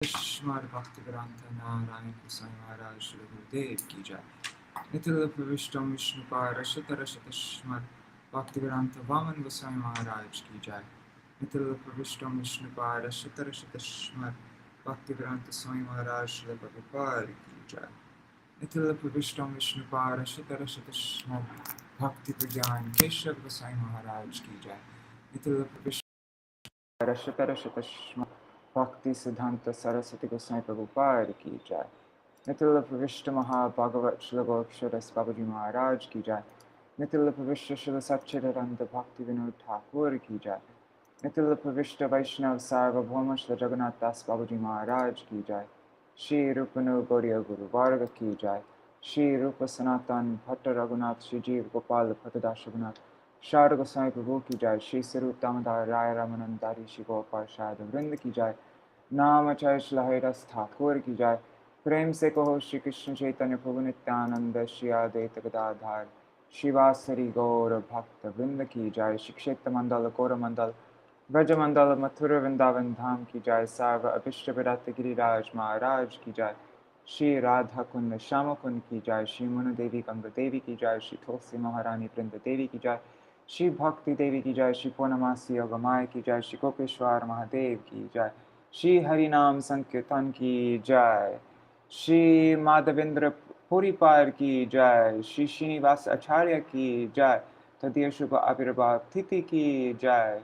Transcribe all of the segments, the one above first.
Shmar Bhakti Grantha Narayan Gosvāmī Mahārāja Śrīla Gurudeva ki jai. Nitila Pravishtam Vishnupā Rashata Rashata Shmar Bhakti Grantha Vaman Gosvāmī Mahārāja ki jai. Nitila Pravishtam Vishnupā Rashata Rashata Shmar Bhakti Grantha Swami Mahārāja Śrīla Prabhupada ki jai. Nitila Pravishtam Vishnupā Rashata Rashata Shmar Bhakti Vijñāna Keshav Gosvāmī Mahārāja ki jai. Nitila Pravishtam Rashata Rashata Shmar Bhakti Siddhanta Saraswati Goswami Prabhupada ki jai. Nitila Pravishta Maha Bhagavat Śrīla Gokṣaras Babaji Mahārāja ki jai. Nitila Pravishta Śrīla Satchidananda Bhakti Vinod Thakur ki jai. Nitila Pravishta Vaishnav Sarvabhauma Śrīla Jagannath Das Babaji Mahārāja ki jai. Shri Rupanu Gaudiya Guru Varga ki jai. Shri Rupa Sanatan Bhatta Raghunath Shri Jeev Gopal Bhattadash Raghunath Shāra Goswami Prabhu ki jai. Shri Sarup Damodar Radha-ramana Dari Shri Gopal Shāda Vrinda ki jai. Namacharya Śrīla Haridas Thakur ki jai. Prem se kaho Shri Krishna Chaitanya Prabhu Nityananda Shri Advaita Gadadhar Shivasari Gaura Bhakta Vrinda ki jai. Shri Kshetra Mandala Gaura Mandal Vraja Mandala Mathura Vrindavan Dham ki jai. Sarva Abhishta Bharata Giriraj Mahārāja ki jai. Shri Radha Kunda Shama Kund ki jai. Shri Muna Devi Ganga Devi ki jai. Shri Tulsi Maharani Vrinda Devi ki jai. Shri Bhakti Devi ki jai. Shri Purnamasi Yogamaya ki jai. Shri Gopeshwar Mahadev ki jai. Shri Harinam Sankirtan ki jai. Shri Mādhavendra Purī ki jai. Shri Śrīnivāsa Ācārya ki jai. Tadiya Shubha Abhirbhav Titi ki jai.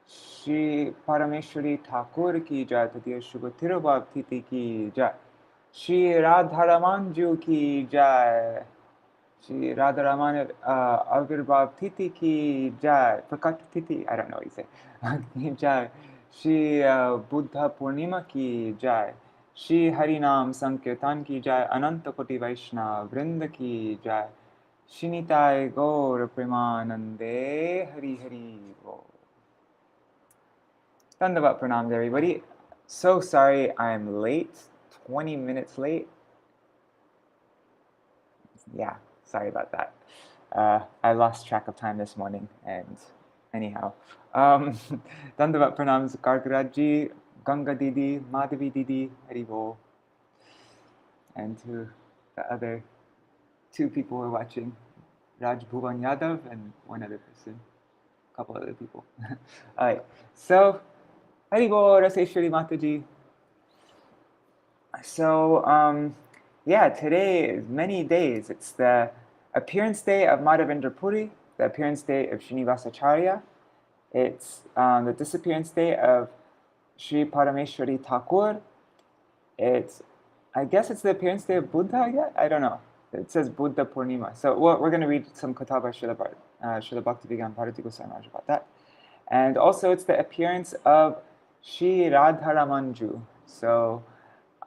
Shri Parameśvarī Thakur ki jai. Tadiya Shubha Tirobhav Titi ki jai. Shri Radha-ramana ki jai. Shri Radha-ramana Abhirbhav Titi ki jai. Prakat Titi, I don't know what you say. Jai. Shri Buddha Purnima ki jai. Shri Harinam Sankirtan ki jai. Ananta Koti Vaishnava Vrinda ki jai. Shinitai Gaura Premanande Hari Hari Bo. Dandavat Pranams everybody. So sorry I'm late. 20 minutes late. Yeah, sorry about that. I lost track of time this morning and anyhow. Dandavat Pranams Gargaraji, Ganga Didi, Madhavi Didi, Haribo. And to the other two people who are watching, Raj Bhuvan Yadav and one other person, a couple other people. Alright, so Haribo, Raseshwari Mataji. So, yeah, today is many days. It's the appearance day of Mādhavendra Purī, the appearance day of Śrīnivāsa Ācārya. It's the disappearance day of Shri Parameśvarī Thakur. I guess it's the appearance day of Buddha yet? I don't know. It says Buddha Purnima. So we're going to read some kathā by Śrīla Bhakti Vijñāna Bharatī Gosvāmī about that. And also it's the appearance of Shri Radha-ramana. So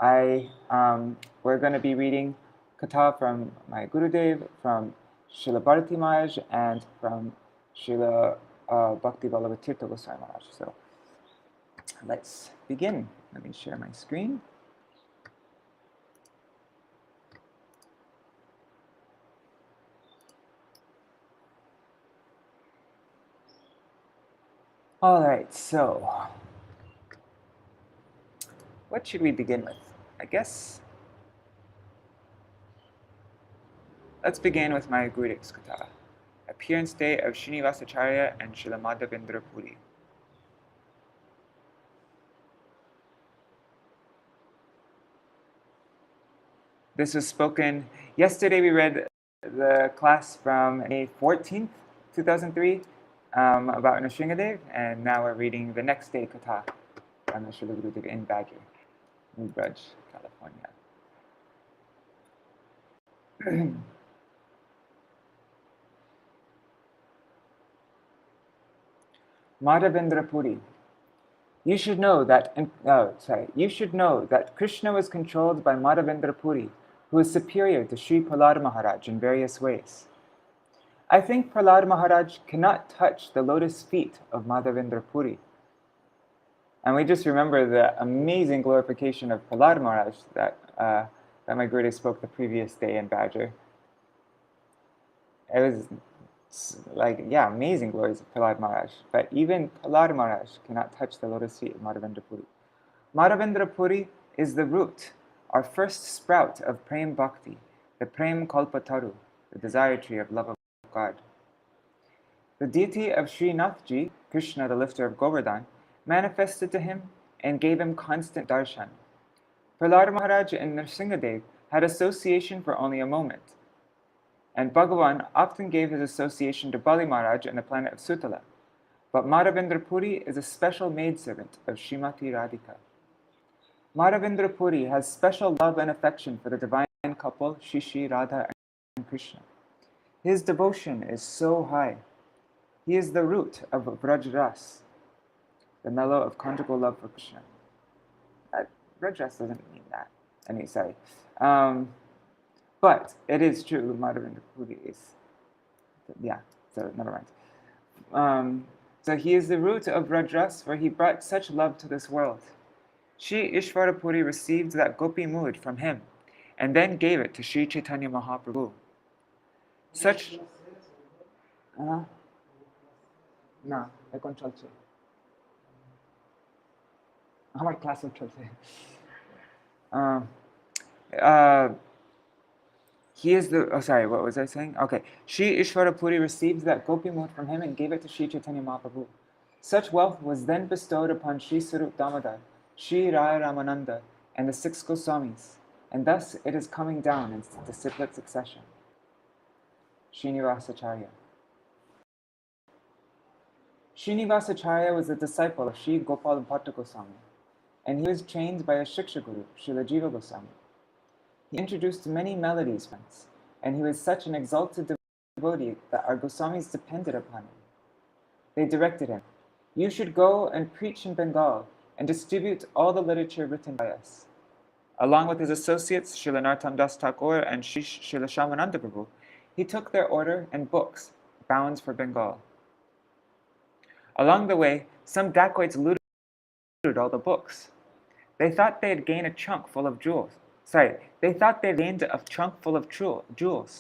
we're going to be reading kathā from my Gurudeva, from Śrīla Bharatī Mahārāja, and from Śrīla Bhakti Ballabha Tīrtha Gosvāmī Mahārāja. So let's begin. Let me share my screen. All right, so what should we begin with? I guess let's begin with my Gurudev's kathā, appearance day of Śrīnivāsa Ācārya and Śrīla Mādhavendra Purī. This was spoken yesterday. We read the class from May 14th, 2003 about Nrsimhadev, and now we're reading the next day kathā from the Śrīla Gurudeva in Badger, New Brunswick, California. Mādhavendra Purī. You should know that Krishna was controlled by Mādhavendra Purī, who is superior to Sri Prahlāda Mahārāja in various ways. I think Prahlāda Mahārāja cannot touch the lotus feet of Mādhavendra Purī. And we just remember the amazing glorification of Prahlāda Mahārāja that my Gurudeva spoke the previous day in Badger. It was like, yeah, amazing glories of Prahlāda Mahārāja. But even Prahlāda Mahārāja cannot touch the lotus feet of Mādhavendra Purī. Mādhavendra Purī is the root, our first sprout of Prem Bhakti, the Prem Kalpataru, the desire tree of love of God. The deity of Srinathji, Krishna the lifter of Govardhan, manifested to him and gave him constant darshan. Prahlāda Mahārāja and Nrsingadev had association for only a moment, and Bhagavan often gave his association to Bali Mahārāja and the planet of Sutala. But Mādhavendra Purī is a special maidservant of Srimati Radhika. Mādhavendra Purī has special love and affection for the divine couple Shri Radha and Krishna. His devotion is so high. He is the root of Vraj Ras, the mellow of conjugal love for Krishna. Vraj Ras doesn't mean that. Sorry. But it is true, Mādhavendra Purī is. Yeah, so never mind. So he is the root of Vraj Ras, for he brought such love to this world. Shri Ishvara Puri received that gopi mood from him, and then gave it to Shri Chaitanya Mahaprabhu. Such... না এখন চলছে আমার ক্লাসও চলছে he is the what was I saying? Okay, Shri Ishvara Puri received that gopi mood from him and gave it to Shri Chaitanya Mahaprabhu. Such wealth was then bestowed upon Shri Sarup Damodar, Shri Radha-ramana, and the 6 Gosvāmīs, and thus it is coming down in disciplinate succession. Śrīnivāsa Ācārya. Śrīnivāsa Ācārya was a disciple of Shri Gopal Bhatta Gosvāmī, and he was trained by a Shiksha Guru, Śrīla Jiva Gosvāmī. He introduced many melodies once, and he was such an exalted devotee that our Goswāmīs depended upon him. They directed him, "You should go and preach in Bengal and distribute all the literature written by us." Along with his associates, Srila Narottam Das Thakur and Srila Shyamananda Prabhu, he took their order and books, bound for Bengal. Along the way, some dacoits looted all the books. They thought they had gained a trunk full of jewels. They thought they gained a trunk full of jewels.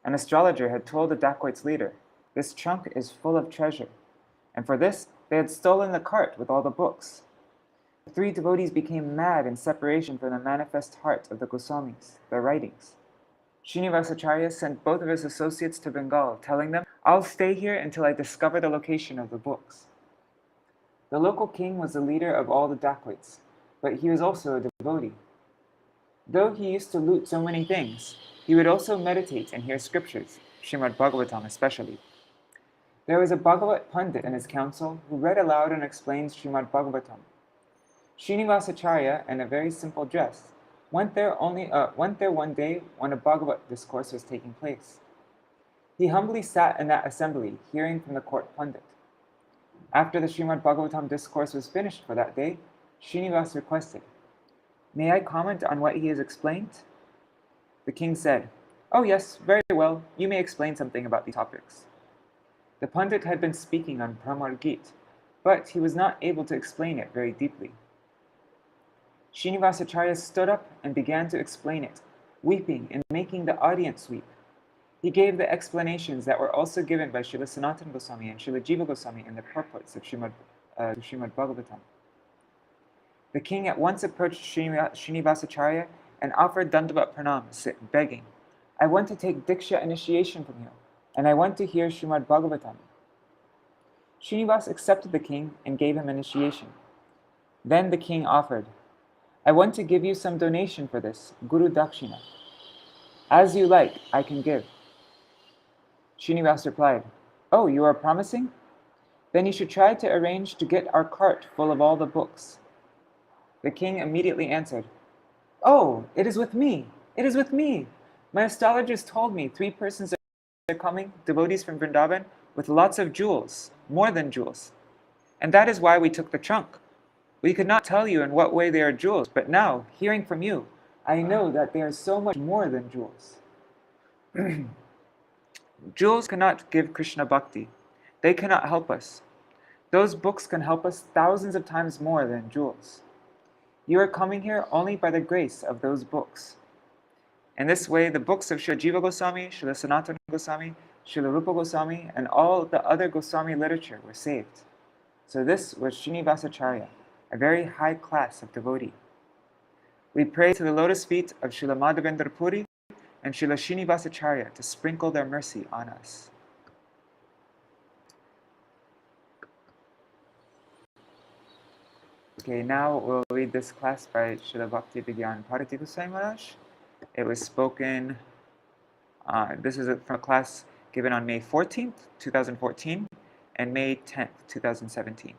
An astrologer had told the dacoits' leader, "This trunk is full of treasure." And for this, they had stolen the cart with all the books. The 3 devotees became mad in separation from the manifest heart of the Goswāmīs, their writings. Śrīnivāsa Ācārya sent both of his associates to Bengal, telling them, "I'll stay here until I discover the location of the books." The local king was the leader of all the dacoits, but he was also a devotee. Though he used to loot so many things, he would also meditate and hear scriptures, Srimad Bhagavatam especially. There was a Bhagavat Pandit in his council who read aloud and explained Srimad Bhagavatam. Śrīnivāsa Ācārya, in a very simple dress, went there one day when a Bhagavat discourse was taking place. He humbly sat in that assembly, hearing from the court Pandit. After the Srimad Bhagavatam discourse was finished for that day, Śrīnivāsa requested, "May I comment on what he has explained?" The king said, "Oh yes, very well, you may explain something about these topics." The Pandit had been speaking on Brahmar Gita, but he was not able to explain it very deeply. Śrīnivāsa Ācārya stood up and began to explain it, weeping and making the audience weep. He gave the explanations that were also given by Srila Sanatana Goswāmī and Srila Jiva Goswāmī in the purports of Srimad Bhagavatam. The king at once approached Śrīnivāsa Ācārya and offered Dandavat Pranam, begging, "I want to take Diksha initiation from you, and I want to hear Srimad Bhagavatam." Śrīnivāsa accepted the king and gave him initiation. Then the king offered, "I want to give you some donation for this, Guru Dakshina. As you like, I can give." Śrīnivāsa replied, "Oh, you are promising? Then you should try to arrange to get our cart full of all the books." The king immediately answered, "Oh, it is with me! It is with me! My astrologers told me 3 persons are coming, devotees from Vrindavan, with lots of jewels, more than jewels. And that is why we took the trunk. We could not tell you in what way they are jewels, but now, hearing from you, I know that they are so much more than jewels." Jewels cannot give Krishna Bhakti. They cannot help us. Those books can help us thousands of times more than jewels. You are coming here only by the grace of those books. In this way, the books of Srila Jiva Goswāmī, Srila Sanatana Goswāmī, Srila Rupa Goswāmī, and all the other Goswāmī literature were saved. So this was Śrīnivāsa Ācārya, a very high class of devotee. We pray to the lotus feet of Śrīla Mādhavendra Purī and Śrīla Śrīnivāsa Ācārya to sprinkle their mercy on us. Okay, now we'll read this class by Śrīla Bhakti Vijñāna Bharatī Mahārāja. It was spoken, this is from a class given on May 14th, 2014 and May 10th, 2017.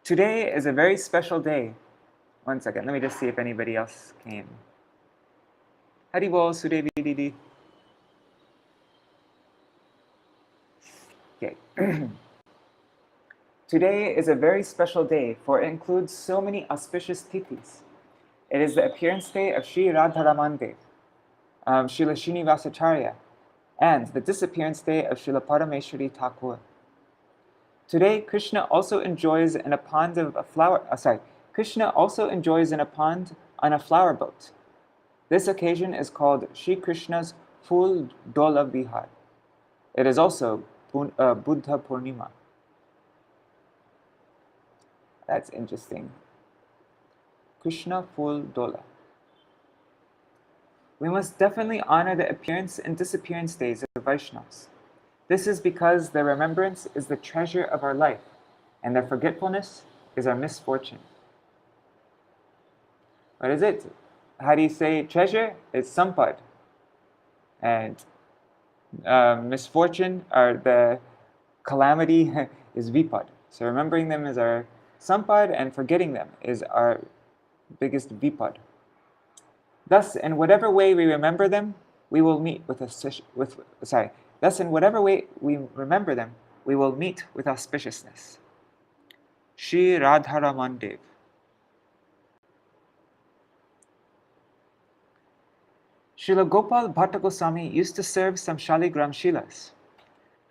Today is a very special day. One second, let me just see if anybody else came. Haribol Sudevi Didi. Okay. Today is a very special day, for it includes so many auspicious tithis. It is the appearance day of Sri Radha-ramana, Śrīla Śrīnivāsa Ācārya, and the disappearance day of Śrīla Parameśvarī Thakur. Today, Krishna also enjoys in a pond of a flower. Krishna also enjoys in a pond on a flower boat. This occasion is called Shri Krishna's Phul Dola Vihar. It is also Buddha Purnima. That's interesting. Krishna Phul Dola. We must definitely honor the appearance and disappearance days of Vaishnavas. This is because their remembrance is the treasure of our life, and their forgetfulness is our misfortune. What is it? How do you say treasure? It's sampad. And misfortune, or the calamity, is vipad. So remembering them is our sampad, and forgetting them is our biggest vipad. Thus, in whatever way we remember them, we will meet with Thus, in whatever way we remember them, we will meet with auspiciousness. Shri Radha-ramana. Srila Gopal Bhatta Gosvāmī used to serve some Shaligram Shilas.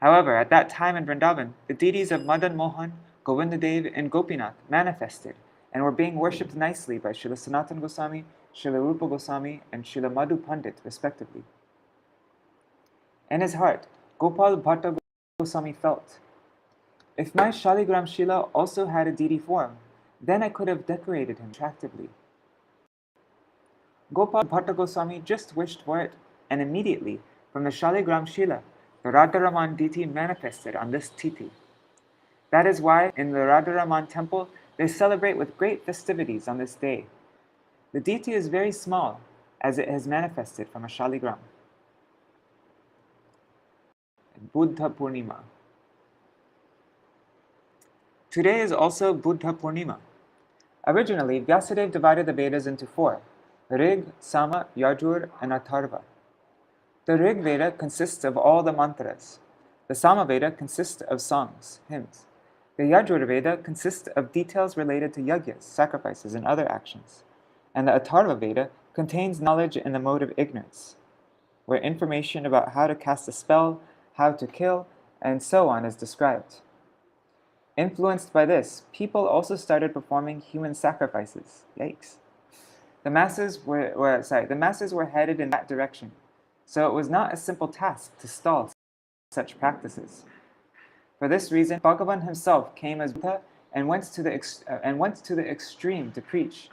However, at that time in Vrindavan, the deities of Madan Mohan, Govindadev, and Gopinath manifested and were being worshipped nicely by Srila Sanatana Gosvāmī, Srila Rupa Gosvāmī, and Srila Madhu Pandit, respectively. In his heart, Gopal Bhatta Gosvāmī felt, if my Shaligram Shila also had a deity form, then I could have decorated him attractively. Gopal Bhatta Gosvāmī just wished for it, and immediately, from the Shaligram Shila, the Radha-ramana deity manifested on this tithi. That is why, in the Radha-ramana temple, they celebrate with great festivities on this day. The deity is very small, as it has manifested from a Shaligram. Buddha Purnima. Today is also Buddha Purnima. Originally, Vyasadeva divided the Vedas into four: Rig, Sama, Yajur, and Atharva. The Rig Veda consists of all the mantras. The Sama Veda consists of songs, hymns. The Yajur Veda consists of details related to yagyas, sacrifices, and other actions. And the Atharva Veda contains knowledge in the mode of ignorance, where information about how to cast a spell, how to kill, and so on is described. Influenced by this, people also started performing human sacrifices. Yikes. The masses were headed in that direction, so it was not a simple task to stall such practices. For this reason, Bhagavan himself came as Buddha and went to the extreme to preach,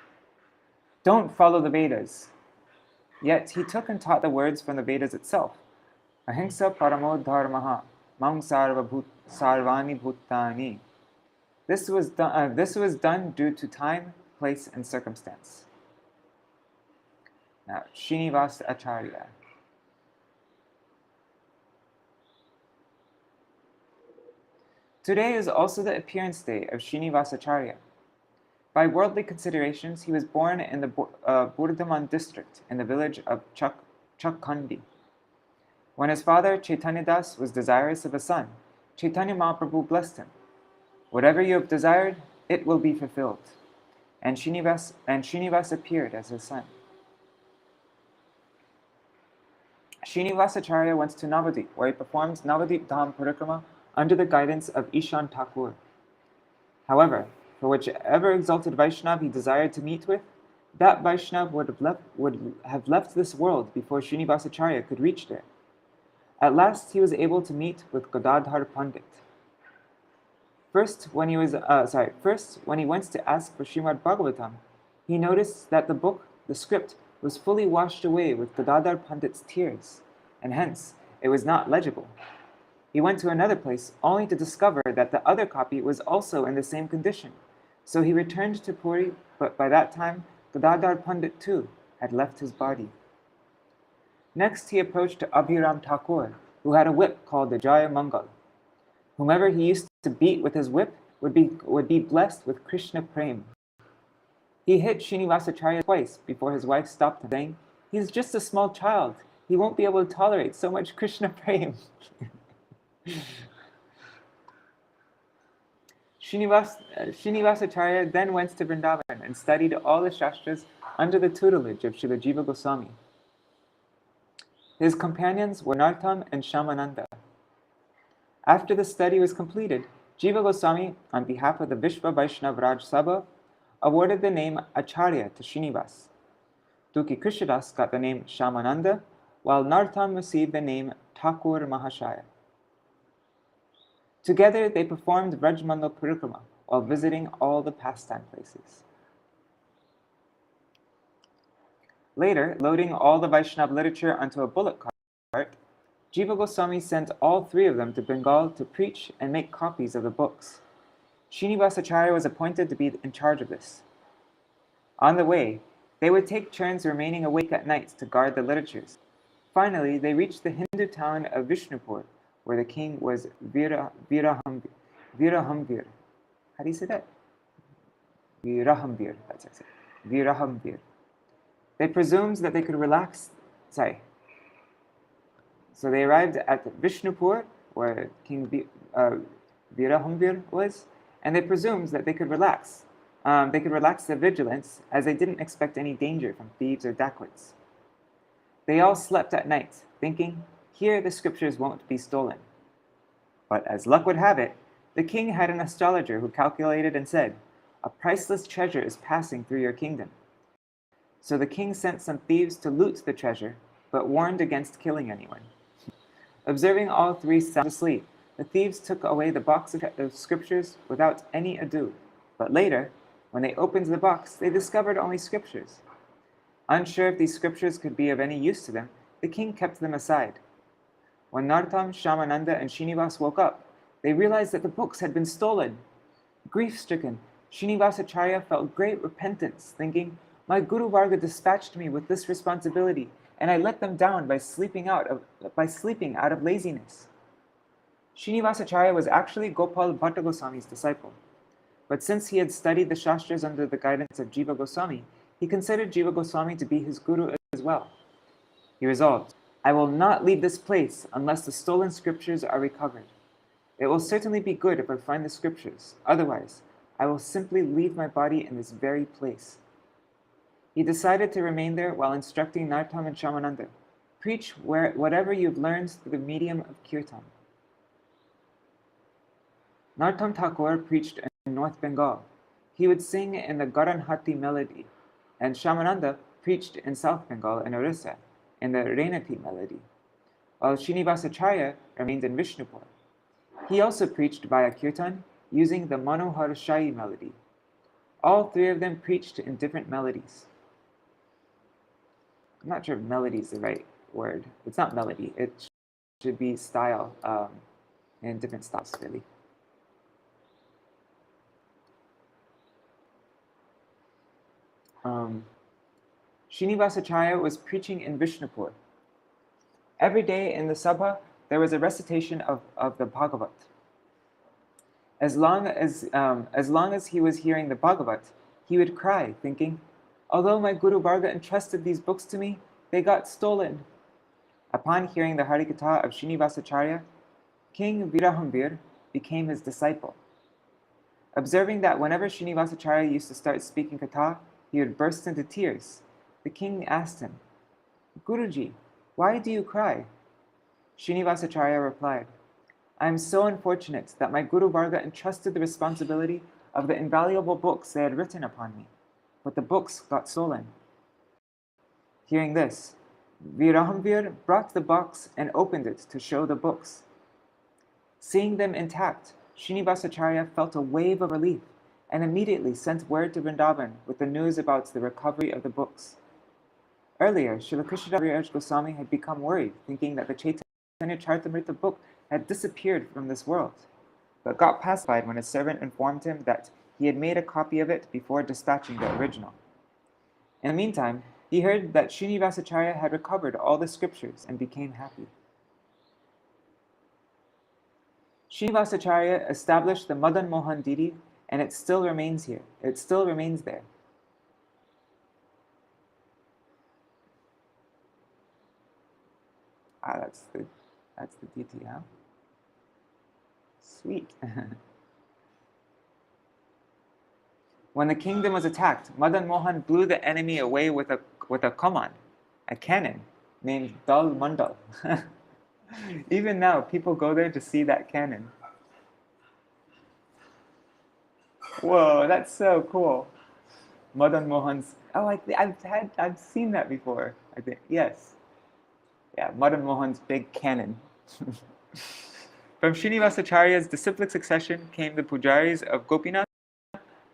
don't follow the Vedas. Yet he took and taught the words from the Vedas itself. Ahimsa paramo dharmaha mam sarvani bhutani. This was done due to time, place, and circumstance. Now, Śrīnivāsa Ācārya. Today is also the appearance day of Śrīnivāsa Ācārya. By worldly considerations, he was born in the Burdhaman district in the village of Chakhandi. When his father, Chaitanya Das, was desirous of a son, Chaitanya Mahaprabhu blessed him. Whatever you have desired, it will be fulfilled. And Śrīnivāsa appeared as his son. Śrīnivāsa Ācārya went to Navadip, where he performed Navadip Dham Parikrama under the guidance of Ishan Thakur. However, for whichever exalted Vaishnava he desired to meet with, That Vaishnava would have left this world before Śrīnivāsa could reach there. At last he was able to meet with Gadadhar Pandit. First, when he went to ask for Srimad Bhagavatam, he noticed that the script, was fully washed away with Gadadhar Pandit's tears, and hence it was not legible. He went to another place only to discover that the other copy was also in the same condition. So he returned to Purī, but by that time Gadadhar Pandit too had left his body. Next he approached Abhiram Thakur, who had a whip called the Jaya Mangal. Whomever he used to beat with his whip would be blessed with Krishna Prem. He hit Śrīnivāsa twice before his wife stopped him, saying, "He's just a small child. He won't be able to tolerate so much Krishna Prem." Śrīnivāsa then went to Vrindavan and studied all the Shastras under the tutelage of Srila Jiva Gosvāmī. His companions were Nartam and Shyamananda. After the study was completed, Jiva Gosvāmī, on behalf of the Vishva Vaishnava Raj Sabha, awarded the name Ācārya to Śrīnivāsa. Duki Krishnadas got the name Shyamananda, while Nartam received the name Thakur Mahashaya. Together they performed Vrajmandal Parikrama while visiting all the pastime places. Later, loading all the Vaishnava literature onto a bullock cart, Jiva Gosvāmī sent all three of them to Bengal to preach and make copies of the books. Śrīnivāsa was appointed to be in charge of this. On the way, they would take turns remaining awake at night to guard the literatures. Finally, they reached the Hindu town of Vishnupur, where the king was Virahamvir. How do you say that? Virahamvir, that's what I said. Virahamvir. They presumed that they could relax. So they arrived at Vishnupur, where King Virahamvir was, and they presumed that they could relax. They could relax their vigilance, as they didn't expect any danger from thieves or dacoits. They all slept at night, thinking, "Here the scriptures won't be stolen." But as luck would have it, the king had an astrologer who calculated and said, "A priceless treasure is passing through your kingdom." So the king sent some thieves to loot the treasure, but warned against killing anyone. Observing all three sound asleep, the thieves took away the box of scriptures without any ado. But later, when they opened the box, they discovered only scriptures. Unsure if these scriptures could be of any use to them, the king kept them aside. When Nartam, Shyamananda, and Śrīnivāsa woke up, they realized that the books had been stolen. Grief-stricken, Śrīnivāsa felt great repentance, thinking, "My Guru Varga dispatched me with this responsibility, and I let them down by sleeping out of laziness." Śrīnivāsa was actually Gopal Bhatta Goswami's disciple. But since he had studied the Shastras under the guidance of Jiva Gosvāmī, he considered Jiva Gosvāmī to be his guru as well. He resolved, "I will not leave this place unless the stolen scriptures are recovered. It will certainly be good if I find the scriptures. Otherwise, I will simply leave my body in this very place." He decided to remain there while instructing Nartam and Shyamananda, "Preach whatever you've learned through the medium of kirtan." Nartam Thakur preached in North Bengal. He would sing in the Garanhati melody, and Shyamananda preached in South Bengal and Orissa in the Rainati melody, while Śrīnivāsa remained in Vishnupur. He also preached via kirtan using the Manohar Shai melody. All three of them preached in different melodies. I'm not sure if melody is the right word. It's not melody. It should be style, in different styles, really. Śrīnivāsa was preaching in Vishnupur. Every day in the Sabha, there was a recitation of the Bhagavat. As long as he was hearing the Bhagavat, he would cry, thinking, "Although my Guru Varga entrusted these books to me, they got stolen." Upon hearing the Harikatha of Śrīnivāsa, King Virahamvir became his disciple. Observing that whenever Śrīnivāsa used to start speaking kathā, he would burst into tears, the king asked him, "Guruji, why do you cry?" Śrīnivāsa replied, "I am so unfortunate that my Guru Varga entrusted the responsibility of the invaluable books they had written upon me. but the books got stolen. Hearing this, Radha-ramana brought the box and opened it to show the books. Seeing them intact, Śrīnivāsa felt a wave of relief and immediately sent word to Vrindavan with the news about the recovery of the books. Earlier, Śrīla Krishnadas Gosvāmī had become worried, thinking that the Chaitanya Charitamrita book had disappeared from this world, but got pacified when his servant informed him that he had made a copy of it before dispatching the original. In the meantime, he heard that Śrīnivāsa had recovered all the scriptures and became happy. Śrīnivāsa established the Madan Mohan Didi, and it still remains here. It still remains there. That's the DT, huh? Sweet. When the kingdom was attacked, Madan Mohan blew the enemy away with a kaman, a cannon, named Dal Mandal. Even now, people go there to see that cannon. Whoa, that's so cool. Madan Mohan's. Oh, I've seen that before. I think yes. Yeah, Madan Mohan's big cannon. From Śrīnivāsa's disciplic succession came the pujaris of Gopinath,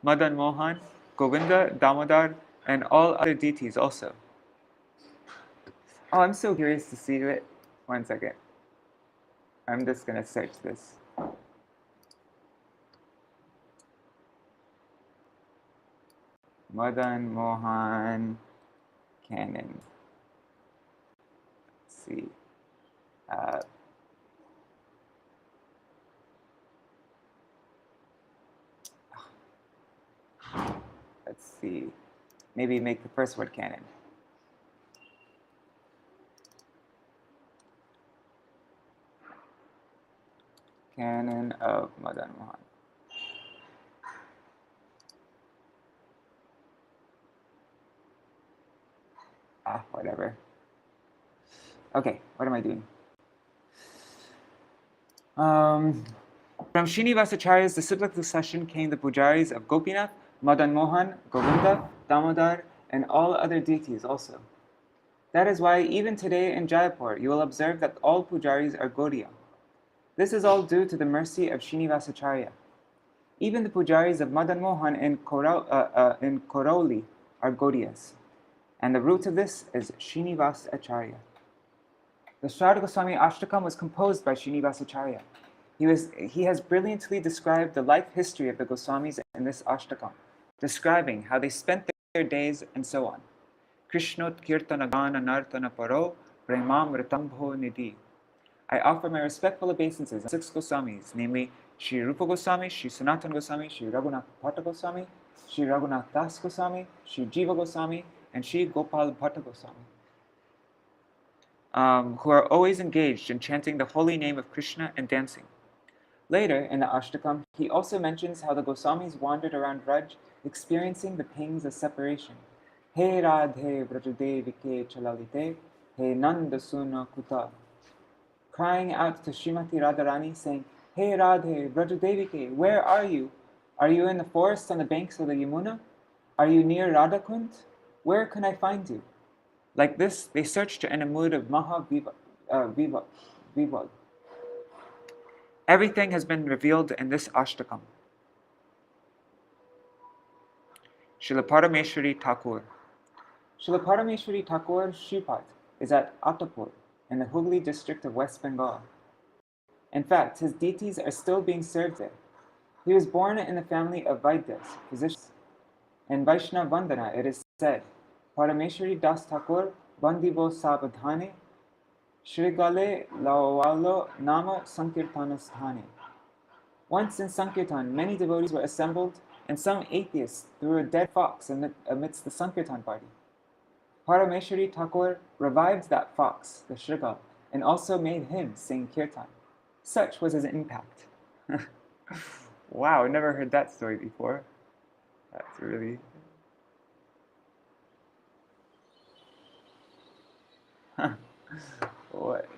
Madan Mohan, Govinda, Damodar, and all other deities also. Oh, I'm so curious to see it. One second. I'm just going to search this. Madan Mohan canon. Let's see. Let's see. Maybe make the first word canon. Canon of Madan Mohan. Whatever. Okay, what am I doing? From Śrīnivāsa's disciplic succession came the pujaris of Gopinath, Madan Mohan, Govinda, Damodar, and all other deities also. That is why even today in Jaipur, you will observe that all pujaris are Gaudiya. This is all due to the mercy of Śrīnivāsa. Even the pujaris of Madan Mohan in Karauli are Gaudiyas. And the root of this is Śrīnivāsa Ācārya. The Śrāddha Gosvāmī Ashtakam was composed by Śrīnivāsa. He has brilliantly described the life history of the Goswamis in this Ashtakam, describing how they spent their days and so on. Krishnot kirtana gana nartana paro premam ritambho nidhi. I offer my respectful obeisances on 6 Goswamis, namely Sri Rupa Goswāmī, Sri Sanatana Goswāmī, Sri Raghunath Bhatta Goswāmī, Sri Raghunath Das Goswāmī, Sri Jiva Goswāmī, and Sri Gopal Bhatta Goswāmī, who are always engaged in chanting the holy name of Krishna and dancing. Later in the Ashtakam, he also mentions how the Goswamis wandered around Braj, experiencing the pangs of separation. He Radhe Vrajadevike Chalalite, He Nanda Suna Kuta. Crying out to Srimati Radharani, saying, Hey Radhe Vrajadevike, where are you? Are you in the forest on the banks of the Yamuna? Are you near Radhakund? Where can I find you? Like this, they searched in a mood of Vivag. Everything has been revealed in this Ashtakam. Śrīla Parameśvarī Thakur. Śrīla Parameśvarī Thakur Shripad is at Attapur in the Hooghly district of West Bengal. In fact, his deities are still being served there. He was born in the family of Vaidyas, physicians. In Vaishnava Vandana, it is said, Parameśvarī Das Thakur Bandivo Sabadhane Shrigale Laowalo Nama Sankirtana Sthane. Once in Sankirtan, many devotees were assembled, and some atheists threw a dead fox amidst the Sankirtan party. Parameśvarī Thakur revived that fox, the Shrigal, and also made him sing kirtan. Such was his impact. Wow, I never heard that story before. That's really... What?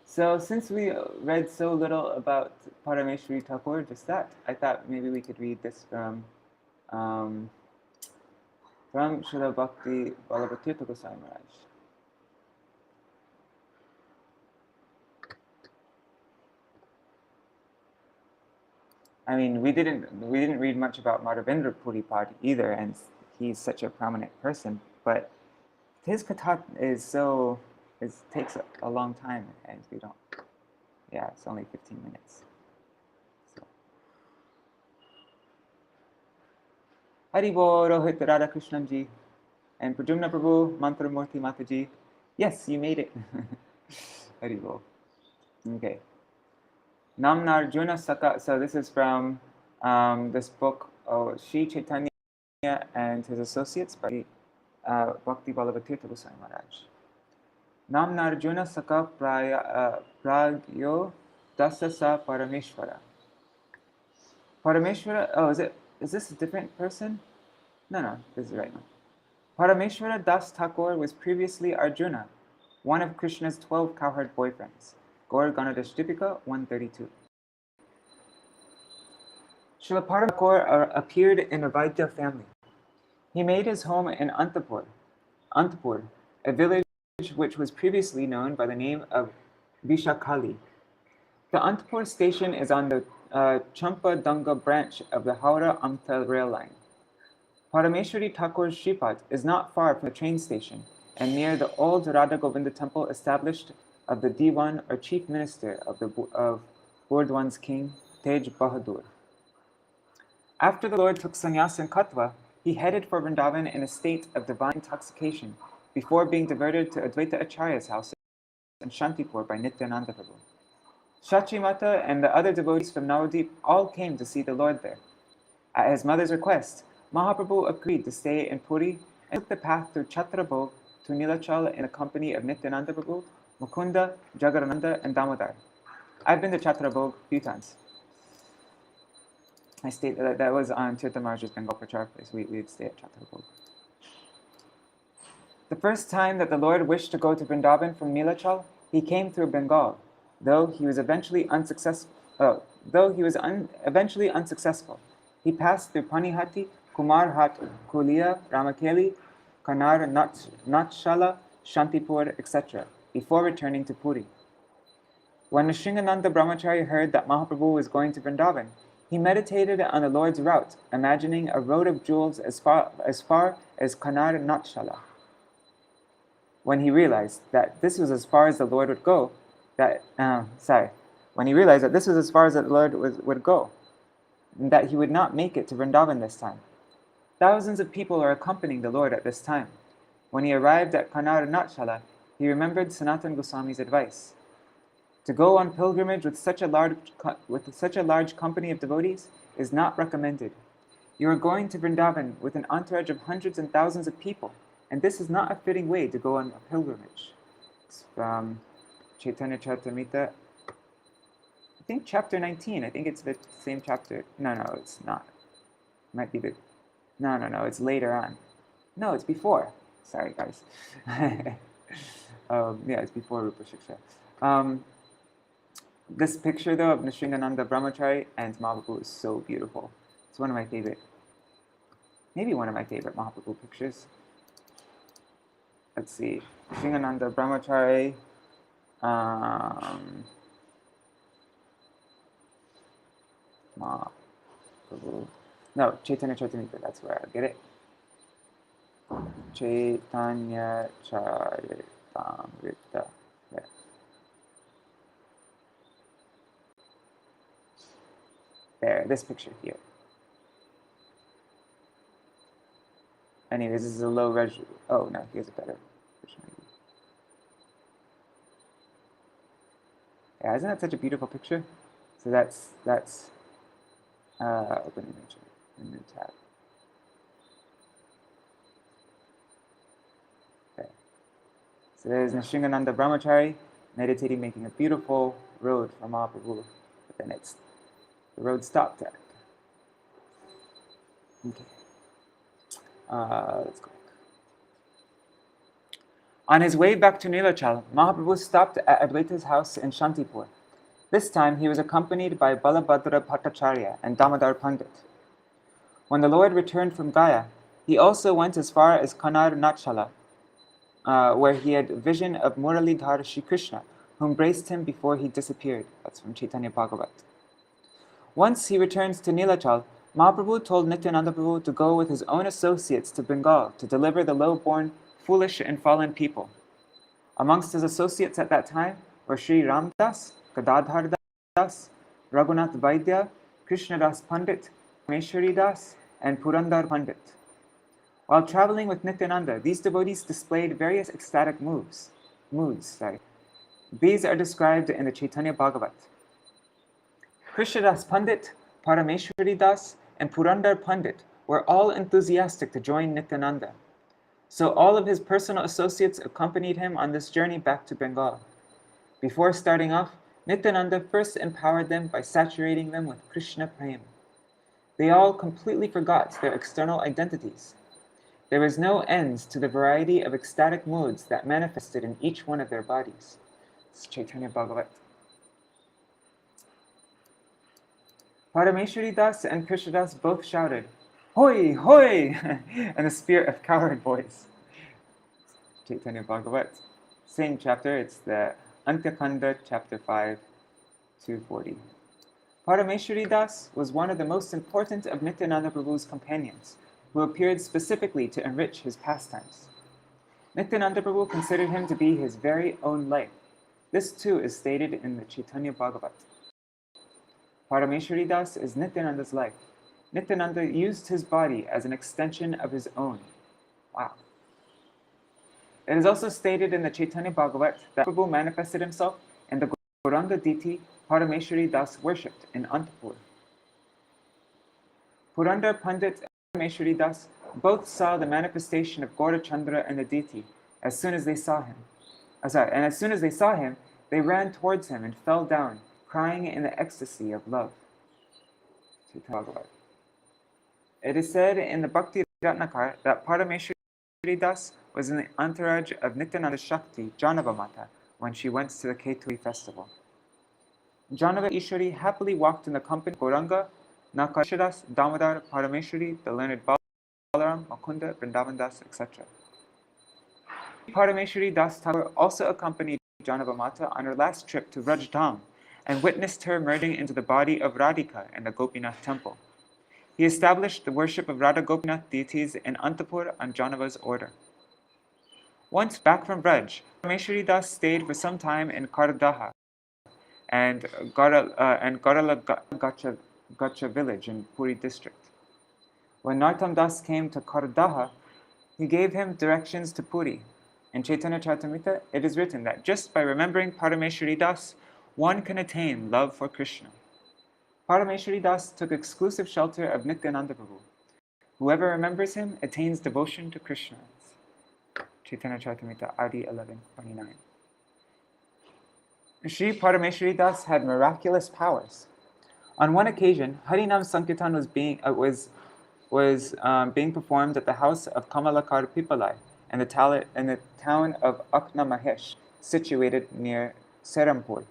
So since we read so little about Parameśvarī Thakur, just that, I thought maybe we could read this from From Śrīla Bhakti Ballabha Tīrtha Gosvāmī Mahārāja. I mean, we didn't read much about Mādhavendra Purī either, and he's such a prominent person. But his kathā takes a long time, and we don't. Yeah, it's only 15 minutes. So. Hari Bol, Rohit Radha Krishnan ji, and Prajumna Prabhu, Mantra Murthy Mataji. Yes, you made it. Hari Bol. Okay. Namnarjuna Saka. So this is from this book, Sri Chaitanya and his associates by Bhakti Ballabha Tīrtha Gosvāmī Mahārāja. Namnarjuna Saka Pragyo Dasasa Parameśvara. Parameśvara. Oh, is this a different person? No, this is the right one. Parameśvara Das Thakur was previously Arjuna, one of Krishna's 12 cowherd boyfriends. Gaur Ganadash Dipika 132. Srila Parameśvara appeared in a Vaidya family. He made his home in Antapur, a village which was previously known by the name of Vishakhali. The Antapur station is on the Champadanga branch of the Howrah-Amta rail line. Parameśvarī Thakur's Shripat is not far from the train station and near the old Radha Govinda temple established of the Diwan or chief minister of Burdwan's king, Tej Bahadur. After the Lord took sannyas in Kathā, he headed for Vrindavan in a state of divine intoxication before being diverted to Advaita Ācārya's house in Shantipur by Nityananda Prabhu. Shachi Mata and the other devotees from Navadvip all came to see the Lord there. At his mother's request, Mahaprabhu agreed to stay in Purī and took the path through Chhatrabhog to Nilachal in the company of Nityananda Prabhu, Mukunda, Jagarananda, and Damodar. I've been to Chhatrabhog a few times. I stayed, that was on Tīrtha Mahārāja's Bengal Prachar place. We'd stay at Chhatrabhog. The first time that the Lord wished to go to Vrindavan from Nilachal, he came through Bengal, though he was eventually unsuccessful. He passed through Panihati, Kumarhat, Kulia, Ramakeli, Kanar, Natshala, Shantipur, etc., before returning to Purī. When Nrsingananda Brahmachari heard that Mahaprabhu was going to Vrindavan, he meditated on the Lord's route, imagining a road of jewels as far as Kanar Natshala. When he realized that this was as far as the Lord would go, that he would not make it to Vrindavan this time. Thousands of people are accompanying the Lord at this time. When he arrived at Kanar Natshala, he remembered Sanatana Goswami's advice. To go on pilgrimage with such a large company of devotees is not recommended. You are going to Vrindavan with an entourage of hundreds and thousands of people, and this is not a fitting way to go on a pilgrimage. It's from Chaitanya Charitamrita, I think chapter 19. I think it's the same chapter. No, it's not. It might be No, it's later on. No, it's before. Sorry, guys. It's before Rupa Shiksha. This picture, though, of Nrsingananda Brahmachari and Mahaprabhu is so beautiful. It's one of my favorite Mahaprabhu pictures. Let's see. Nrsingananda Brahmachari. Mahaprabhu. No, Chaitanya Charitamrita, that's where I get it. Chaitanya Charitamrita. There, this picture here. Anyways, this is a low resolution. Oh no, here's a better picture maybe. Yeah, isn't that such a beautiful picture? So that's open image. A new tab. Okay. So there's Nrsingananda Brahmachari meditating, making a beautiful road for Mahaprabhu, but then the road stopped at. Okay. Let's go back. On his way back to Nilachal, Mahaprabhu stopped at Advaita's house in Shantipur. This time he was accompanied by Balabhadra Bhattacharya and Damodar Pandit. When the Lord returned from Gaya, he also went as far as Kanarnachala, where he had a vision of Muralidhara Shri Krishna, who embraced him before he disappeared. That's from Chaitanya Bhagavat. Once he returned to Nilachal, Mahaprabhu told Nityananda Prabhu to go with his own associates to Bengal to deliver the low-born, foolish and fallen people. Amongst his associates at that time were Sri Ramdas, Gadadhar Das, Raghunath Vaidya, Krishnadas Pandit, Parameśvarī Das, and Purandar Pandit. While traveling with Nityananda, these devotees displayed various ecstatic moods. These are described in the Chaitanya Bhagavat. Krishnadas Pandit, Parameśvarī Das, and Purandar Pandit were all enthusiastic to join Nityananda. So all of his personal associates accompanied him on this journey back to Bengal. Before starting off, Nityananda first empowered them by saturating them with Krishna Prema. They all completely forgot their external identities. There was no end to the variety of ecstatic moods that manifested in each one of their bodies. This is Chaitanya Bhagavat. Parameśvarī Das and Krishnadas both shouted, "Hoi, hoi!" in a spirit of coward voice. Chaitanya Bhagavat. Same chapter, it's the Antyakanda, chapter 5, 240. Parameśvarī Das was one of the most important of Nityananda Prabhu's companions, who appeared specifically to enrich his pastimes. Nityananda Prabhu considered him to be his very own life. This too is stated in the Chaitanya Bhagavat. Parameśvarī Das is Nityananda's life. Nityananda used his body as an extension of his own. Wow. It is also stated in the Chaitanya Bhagavat that Prabhu manifested himself in the Gauranga deity Parameśvarī Das worshipped in Antapur. Purandar Pandit and Parameśvarī Das both saw the manifestation of Gaurachandra and the deity as soon as they saw him. And as soon as they saw him, they ran towards him and fell down, crying in the ecstasy of love. It is said in the Bhakti Ratnakar that Parameśvarī Das was in the entourage of Nityananda Shakti, Janava Mata, when she went to the Keturi festival. Janava Ishwari happily walked in the company of Gauranga, Nakashadas, Damodar, Parameśvarī, the learned Ballaram, Mukunda, Vrindavan Das, etc. Parameśvarī Das Thakur also accompanied Janava Mata on her last trip to Rajdham and witnessed her merging into the body of Radhika in the Gopinath temple. He established the worship of Radha Gopinath deities in Antapur on Janava's order. Once back from Braj, Parameśvarī Das stayed for some time in Kardaha and Gacha village in Purī district. When Nartam Das came to Kardaha, he gave him directions to Purī. In Chaitanya Charitamrita, it is written that just by remembering Parameśvarī Das, one can attain love for Krishna. Parameśvarī Das took exclusive shelter of Nityananda Prabhu. Whoever remembers him attains devotion to Krishna. Chaitanya Charitamrita, Adi 11:29. Sri Parameśvarī Das had miraculous powers. On one occasion, Harinam Sankirtan was being performed at the house of Kamalakar Pipalai in the town of Akna Mahesh, situated near Serampur.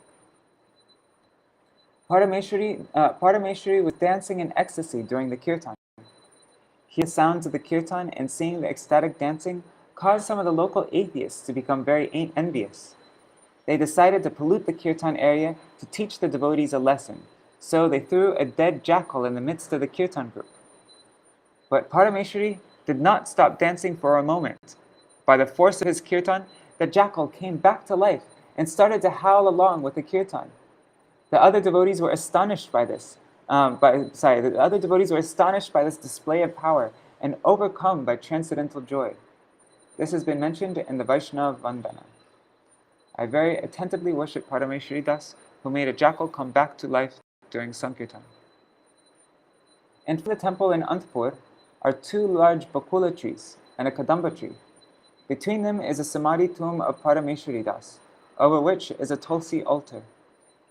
Parameśvarī was dancing in ecstasy during the kirtan. Hearing the sounds of the kirtan and seeing the ecstatic dancing caused some of the local atheists to become very envious. They decided to pollute the kirtan area to teach the devotees a lesson, so they threw a dead jackal in the midst of the kirtan group. But Parameśvarī did not stop dancing for a moment. By the force of his kirtan, the jackal came back to life and started to howl along with the kirtan. The other devotees were astonished by this. The other devotees were astonished by this display of power and overcome by transcendental joy. This has been mentioned in the Vaishnava Vandana. I very attentively worship Parameśvarī Das, who made a jackal come back to life during Sankirtan. In the temple in Antapur are two large bakula trees and a kadamba tree. Between them is a samadhi tomb of Parameśvarī Das, over which is a tulsi altar.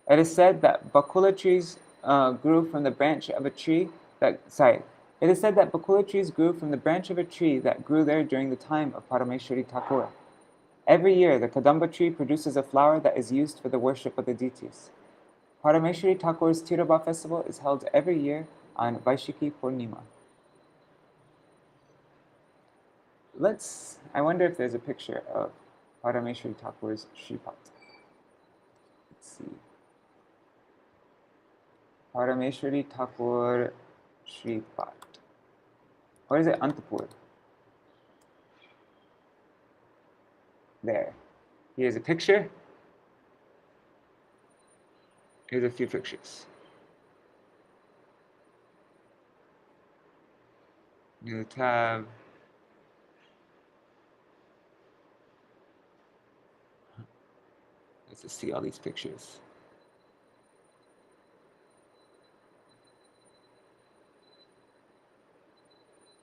It is said that bakula trees grew from the branch of a tree that grew there during the time of Parameśvarī Thakur. Every year, the kadamba tree produces a flower that is used for the worship of the deities. Parameśvarī Thakur's Tīrtha festival is held every year on Vaishiki Purnima. I wonder if there's a picture of Parameśvarī Thakur's Shripat. Let's see. Parameśvarī Thakur Shripat. Or is it Antapur? There. Here's a picture. Here's a few pictures. New tab. Let's just see all these pictures.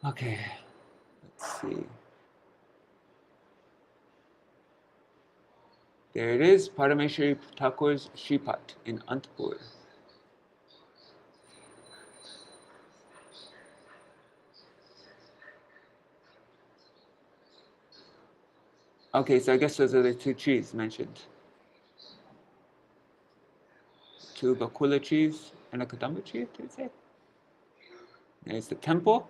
Okay, let's see. There it is, Parameśvarī Thakur's Shripat in Antapur. Okay, so I guess those are the two trees mentioned. Two bakula trees and a kadamba tree, did it say? There's the temple.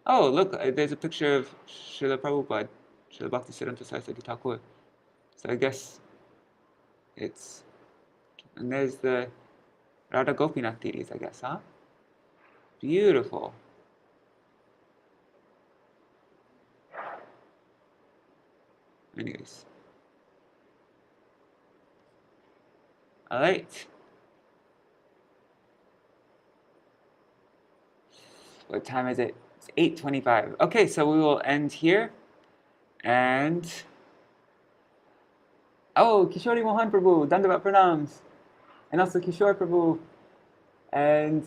Oh, look, there's a picture of Śrīla Prabhupada, Śrīla Bhakti Siddhanta Saraswati Thakur. So I guess it's, and there's the Radha Gopinath deities, I guess, huh? Beautiful. Anyways. All right. What time is it? It's 8:25. Okay, so we will end here. And Kishori Mohan Prabhu, Dandavat Pranams. And also Kishore Prabhu. And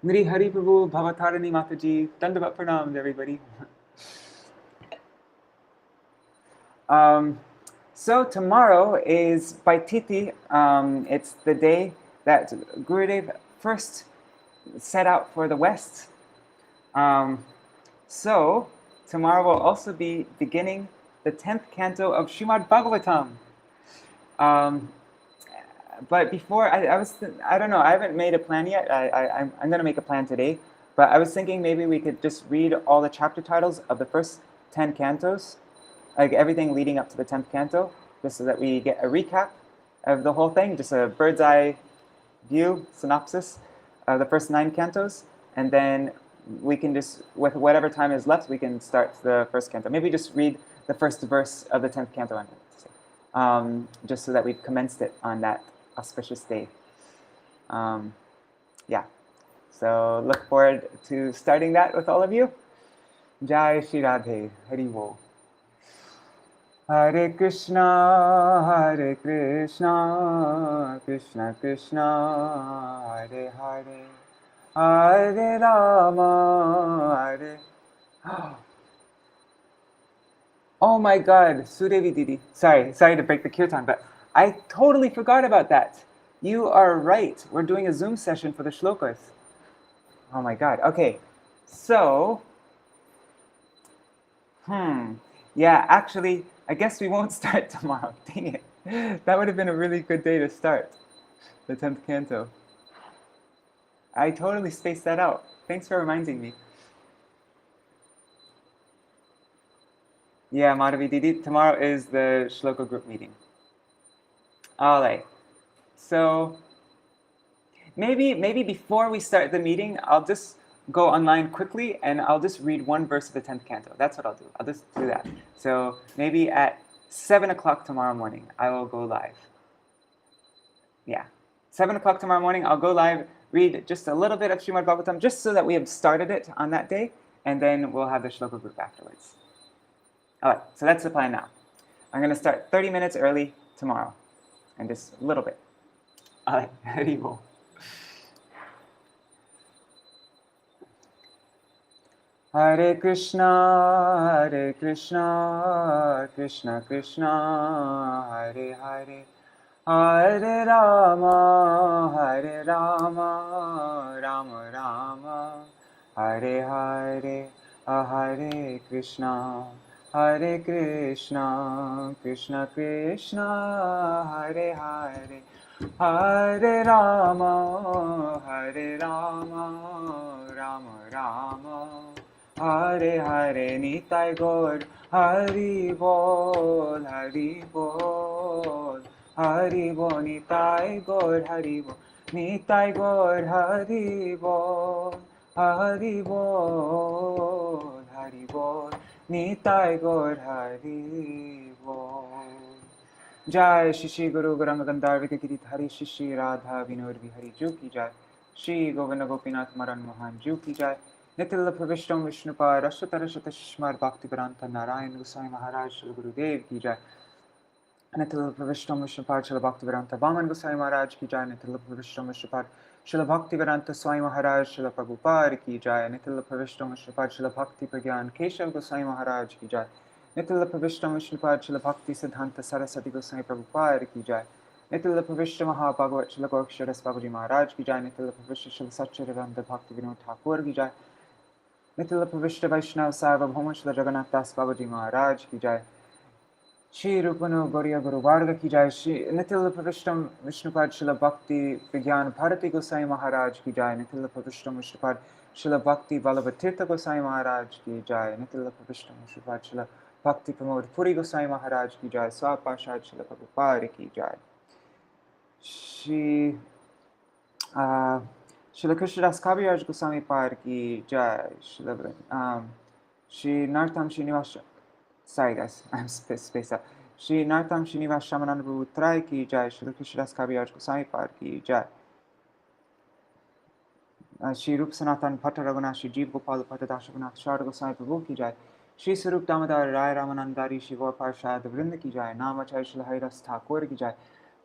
Nri Hari Prabhu, Bhavatarani Mataji. Dandavat Pranams, everybody. So tomorrow is by Tithi. It's the day that Gurudeva first set out for the West. So tomorrow will also be beginning the 10th canto of Srimad Bhagavatam. But before, I don't know, I haven't made a plan yet. I'm going to make a plan today. But I was thinking maybe we could just read all the chapter titles of the first 10 cantos, like everything leading up to the 10th canto, just so that we get a recap of the whole thing, just a bird's eye view, synopsis of the first 9 cantos. And then we can just, with whatever time is left, we can start the first canto. Maybe just read the first verse of the 10th canto, I'm going to say, just so that we've commenced it on that auspicious day. Yeah, so look forward to starting that with all of you. Jai Shri Radhe, Hari Bol. Hare Krishna, Krishna Krishna, Hare Hare, Hare Rama, Hare. Oh my God, Sudevi Didi. Sorry to break the kirtan, but I totally forgot about that. You are right. We're doing a Zoom session for the shlokas. Oh my God. Okay, so, yeah, actually, I guess we won't start tomorrow. Dang it. That would have been a really good day to start the 10th canto. I totally spaced that out. Thanks for reminding me. Yeah, Madhavi Didi, tomorrow is the shloka group meeting. All right. So maybe before we start the meeting, I'll just go online quickly and I'll just read one verse of the 10th canto. That's what I'll do. I'll just do that. So maybe at 7 o'clock tomorrow morning, I will go live. Yeah. 7 o'clock tomorrow morning, I'll go live, read just a little bit of Srimad Bhagavatam, just so that we have started it on that day, and then we'll have the shloka group afterwards. All right, so that's the plan now. I'm going to start 30 minutes early tomorrow, and just a little bit. All right, Hari Bol. Hare Krishna, Krishna Krishna, Hare Hare, Hare Rama, Rama Rama, Hare Hare, Hare Krishna, Krishna Krishna, Hare Hare, Hare Rama, Rama Rama, Hare Hare Nitai Gaur Hari Bol Hari Bol Hari Bol Nitai Gaur Hari Bol Nitai Gaur Hari Bol Hari Bol Hari Bol Nitai Gaur Hari Bol. Jai Shri Guru Gauranga Gandharva Giridhari Shri Radha Vinod Vihari Ju ki jai. Shri Govinda Gopinath Maran Mohan Ju ki jai. Nitila Pravishtam Vishnupad Rashatarashata Shmar Bhakti Vedanta Narayan Gosvāmī Mahārāja Śrīla Gurudeva ki jai. Nitila Pravishtam Vishnupad Śrīla Bhakti Vedanta Vāman Gosvāmī Mahārāja ki jai. Nitila Pravishtam Vishnupad Śrīla Bhakti Vedanta Swāmī Mahārāja Śrīla Prabhupada ki jai. Nitila Pravishtam Vishnupad Śrīla Bhakti Pragyan Keshav Gosvāmī Mahārāja ki jai. Nitila Pravishtam Vishnupad Śrīla Bhakti Siddhanta Saraswati Gosvāmī Prabhupada ki jai. Nitila Pravishta Mahabhagavat Śrīla Gorksharas Babaji Mahārāja ki jai. Nitila Pravishta Śrīla Satchidananda Bhakti Vinod Thakur ki jai. Nitila Pravishta Vaishnava Sarvabhauma Śrīla Jagannath Das Babaji Mahārāja ki jai. Shri Rupanu Gauriya Guru Varga ki jai. Nitila Pravishtam Vishnupad Śrīla Bhakti Vijñāna Bharatī Gosvāmī Mahārāja ki jai. Nitila Pravishtam Vishnupad Śrīla Bhakti Ballabha Tīrtha Gosvāmī Mahārāja ki jai. Nitila Pravishtam Vishnupad Śrīla Bhakti Pramod Purī Gosvāmī Mahārāja ki jai. Swapashad Śrīla Prabhupada ki jai. Śrīla Krishnadas Kaviraj Gosvāmī Par ki jai. Shri Nartam Śrīnivāsa. Sorry guys, I'm spaced out. Shri Nartam Śrīnivāsa Shamananda Bhutrai ki jai. Śrīla Krishnadas Kaviraj Gosvāmī Par ki jai. Shri Rup Sanatan Bhatta Raghunath Shri Jeev Gopal Bhatta Dashavanath Sharda Gosvāmī Prabhu ki jai. Shri Sarup Damodar Radha-ramana Shri Gaur Parshad Vrinda ki jai. Namacharya Śrīla Haridas Thakur ki jai.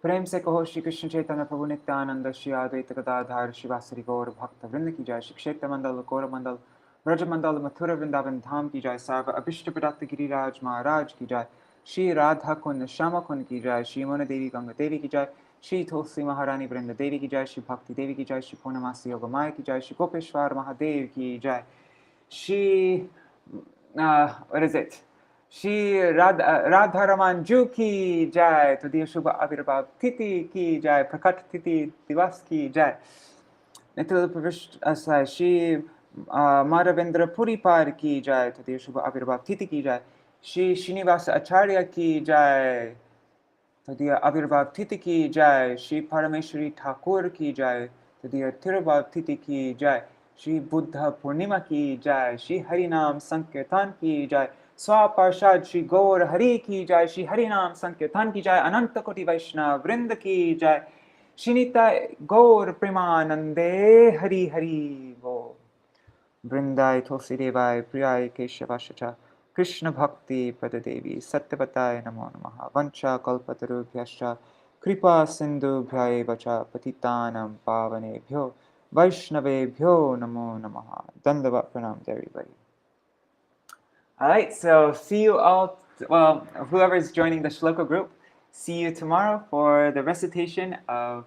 प्रेम से कहो श्री कृष्ण चैतन्य प्रभु नित्यानंद श्री अद्वैत गदाधर शिवासरी गौर भक्त वृंद की जय। श्री क्षेत्र मंडल गौर मंडल ब्रज मंडल मथुरा वृंदावन धाम की जय। सर्व अभिष्ट प्रदत्त गिरिराज महाराज की जय। श्री राधा कुंड श्यामा कुंड की जय। श्री मोन देवी गंगा देवी की जय। श्री तुलसी महारानी वृंद देवी की जय। श्री भक्ति देवी की जय। श्री पूर्णमासी योग माया की जय। श्री गोपेश्वर महादेव की जय। Shri what is it? Shri Radha-ramana Ju ki jai. Tadiya Shubha Avirbhav Titi ki jai. Prakat Titi Divas ki jai. Nitila Pravishta Shri Mādhavendra Purī Par ki jai. Tadiya Shubha Avirbhav Titi ki jai. Shri Śrīnivāsa Ācārya ki jai. Tadiya Avirbhav Titi ki jai. Shri Parameśvarī Thakur ki jai. Tadiya Tirabhav Titi ki jai. Shri Buddha Purnima ki jai. Shri Harinam Sankirtan ki jai. Swaparshad Shri Gaur Hari ki jai. Shri Harinam Sankirtan ki jai. Ananta Koti Vaishnava Vrinda ki jai. Shinita Gaur Premanande Hari Hari Bo. Vrindai Tulsi Devai Priyai Keshavashacha Krishna Bhakti Padadevi Satyavatai Namo Namaha Vancha Kalpatarubhyascha Kripa Sindhu Bhai Vacha Patitanam Pavanebhyo Vaishnavebhyo Namo Namaha. Dandavat pranams everybody. Alright, so see you all, well, whoever's joining the Shloka group, see you tomorrow for the recitation of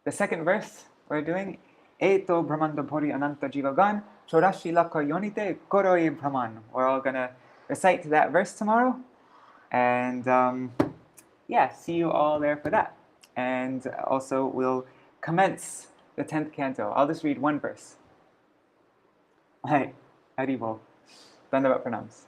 the second verse we're doing. Eto Brahmanda Bhori Ananta Jivagan Chorashi Laka Yonite Koroi Brahman. We're all going to recite that verse tomorrow. And yeah, see you all there for that. And also we'll commence the 10th canto. I'll just read one verse. Alright, Haribol. Dandavat pranams.